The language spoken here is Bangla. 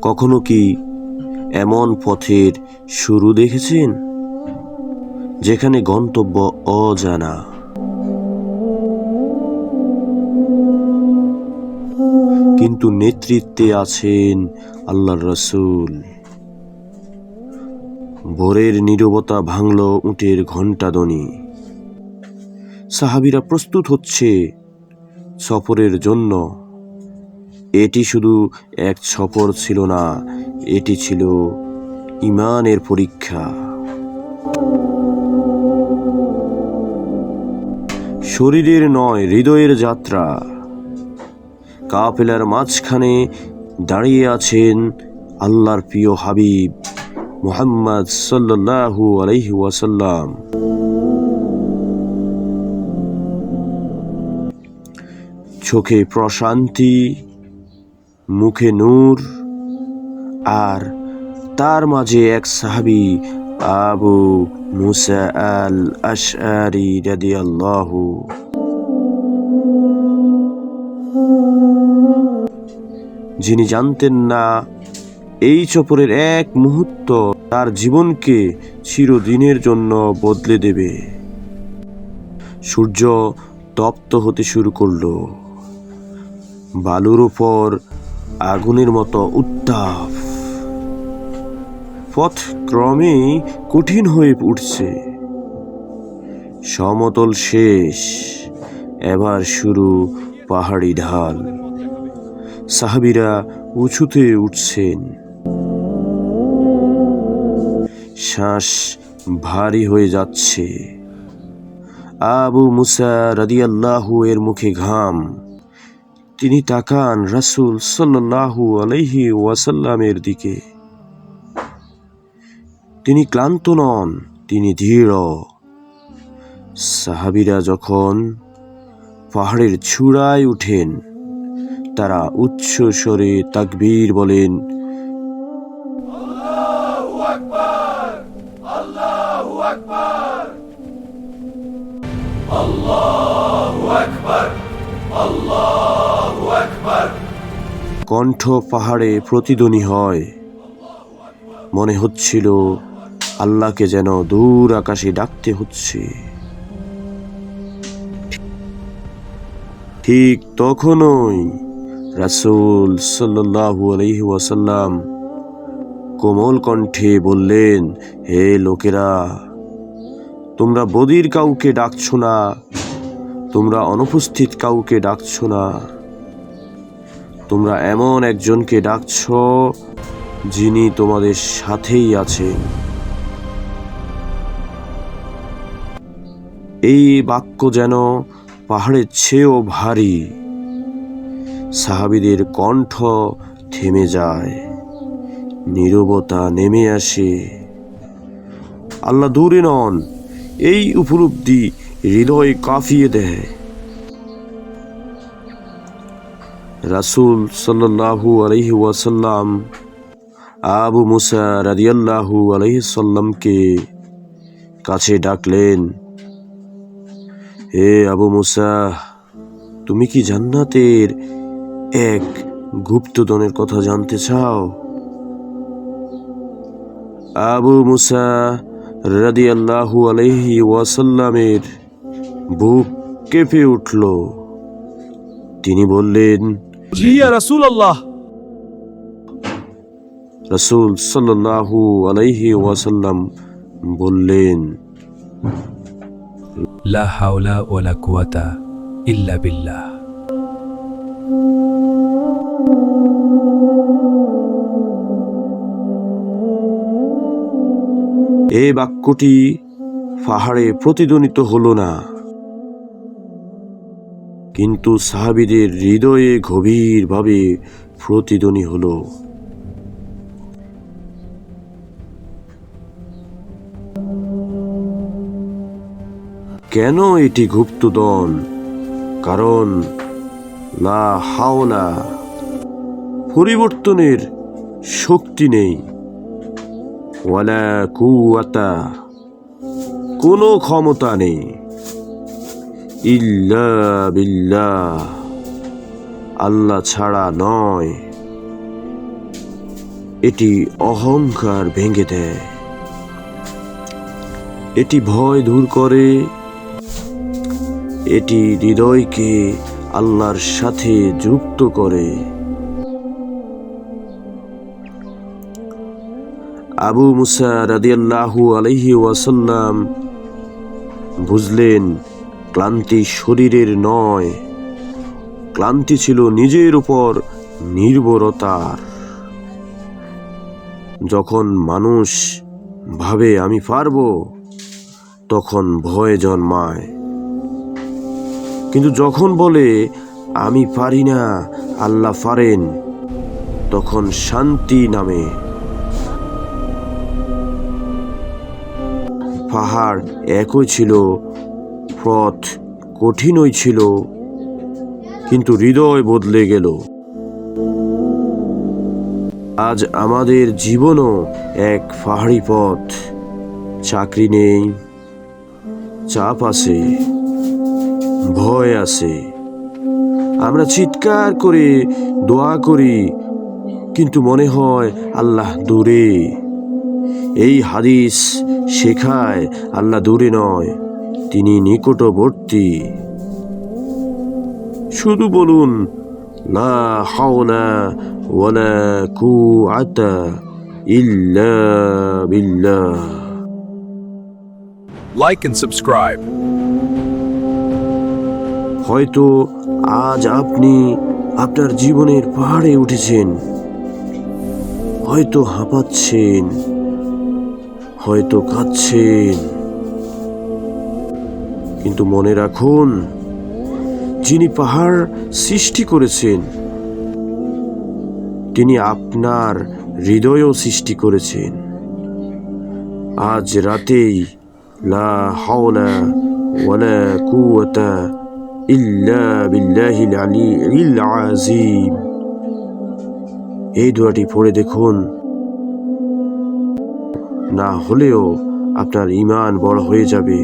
কখনো কি এমন পথের শুরু দেখেছেন যেখানে গন্তব্য অজানা, কিন্তু নেতৃত্বে আছেন আল্লাহর রাসূল? ভোরের নীরবতা ভাঙল উটের ঘণ্টাধ্বনি। সাহাবীরা প্রস্তুত হচ্ছে সফরের জন্য। এটি শুধু এক সফর ছিল না, এটি ছিল ঈমানের পরীক্ষা। শরীরের নয়, হৃদয়ের যাত্রা। কাফেলার মাঝখানে দাঁড়িয়ে আছেন আল্লাহর প্রিয় হাবিব মুহাম্মদ সাল্লাল্লাহু আলাইহি ওয়াসাল্লাম। চোখে প্রশান্তি, মুখে নূর, আর তার মাঝে এক সাহাবী আবু মুসা আল আশআরী রাদিয়াল্লাহু। যিনি জানতেন না এই সফরের এক মুহূর্ত তার জীবনকে চিরদিনের জন্য বদলে দেবে। সূর্য তপ্ত হতে শুরু করলো, বালুর উপর আগুনের মতো উত্তাপ। পথ ক্রমেই কঠিন হয়ে উঠছে। সমতল শেষ, এবার শুরু পাহাড়ি ঢাল। সাহাবীরা উঁচুতে উঠছেন, শ্বাস ভারী হয়ে যাচ্ছে। আবু মুসা রাদিয়াল্লাহু এর মুখে ঘাম। তিনি তাকান রাসূল সাল্লাল্লাহু আলাইহি ওয়াসাল্লামের দিকে। তিনি ক্লান্ত নন, তিনি দৃঢ়। সাহাবীরা যখন পাহাড়ের চূড়ায় উঠেন, তারা উচ্চ স্বরে তাকবীর বলেন, আল্লাহু আকবার, আল্লাহু আকবার, আল্লাহু আকবার, আল্লাহু আকবার। কণ্ঠ পাহাড়ে প্রতিধ্বনি হয়। মনে হচ্ছিল আল্লাহকে যেন দূর আকাশে ডাকতে হচ্ছে। ঠিক তখনই রাসূল সাল্লাল্লাহু আলাইহি ওয়াসাল্লাম কোমল কণ্ঠে বললেন, হে লোকেরা, তোমরা বদীর কাউকে ডাকছো না, তোমরা অনুপস্থিত কাউকে ডাকছো না, তোমরা এমন একজনকে ডাকছো যিনি তোমাদের সাথেই আছেন। এই বাক্য যেন পাহাড়ের চেয়েও ভারী। সাহাবীদের কণ্ঠ থেমে যায়, নীরবতা নেমে আসে। আল্লাহ দূরে নন, এই উপলব্ধি হৃদয় কাঁপিয়ে দেয়। রাসূল সাল্লাল্লাহু আলাইহি ওয়াসাল্লাম আবু মুসা রাদিয়াল্লাহু আলাইহি সাল্লামকে কাছে ডাকলেন, হে আবু মুসা, তুমি কি জান্নাতের এক গুপ্তধনের কথা জানতে চাও? আবু মুসা রাদিয়াল্লাহু আলাইহি ওয়াসাল্লামের বুক কেঁপে উঠল। তিনি বললেন, জি ইয়া রাসূলুল্লাহ। রাসূল সাল্লাল্লাহু আলাইহি ওয়াসাল্লাম বললেন, লা হাওলা ওয়ালা কুওয়াতা ইল্লা বিল্লাহ। এই বাক্যটি পাহাড়ে প্রতিধ্বনিত হলো না, কিন্তু সাহাবীদের হৃদয়ে গভীরভাবে প্রতিধ্বনি হলো। কেন এটি গুপ্তধন? কারণ লা হাওলা, পরিবর্তনের শক্তি নেই, ওয়ালা কুওয়াতা, কোনো ক্ষমতা নেই, ইল্লা বিল্লাহ, আল্লাহ ছাড়া নয়। এটি অহংকার ভেঙে দেয়, এটি ভয় দূর করে, এটি হৃদয়কে আল্লাহর সাথে যুক্ত করে। আবু মুসা রাদিয়াল্লাহু আলাইহি ওয়াসাল্লাম বুঝলেন ক্লান্তি শরীরের নয়, ক্লান্তি ছিল নিজের উপর নির্ভরতার। যখন মানুষ ভাবে আমি পারবো, তখন ভয় জন্মায়, কিন্তু যখন বলে আমি পারি না, আল্লাহ পারেন, তখন শান্তি নামে। পাহাড় একই ছিল, পথ কঠিনই ছিল, কিন্তু হৃদয় বদলে গেল। আজ আমাদের জীবনও এক পাহাড়ি পথ। চাকরি নেই, চাপ আছে, ভয় আছে। আমরা চিৎকার করে দোয়া করি, কিন্তু মনে হয় আল্লাহ দূরে। এই হাদিস শেখায় আল্লাহ দূরে নয়, তিনি নিকটবর্তী। শুধু বলুন লা হাওলা ওয়ালা কুওয়াতা ইল্লা বিল্লাহ। Like and subscribe. হয়তো আজ আপনি আপনার জীবনের পাহাড়ে উঠেছেন, হয়তো হাঁপাচ্ছেন, হয়তো কাঁদছেন, কিন্তু মনে রাখুন, যিনি পাহাড় সৃষ্টি করেছেন, তিনি আপনার হৃদয়ও সৃষ্টি করেছেন। আজ রাতেই লা হাওলা ওয়ালা কুওয়াতা ইল্লা বিল্লাহিল আলিয়্যিল আযীম এই দোয়াটি পড়ে দেখুন, না হলেও আপনার ঈমান বড় হয়ে যাবে।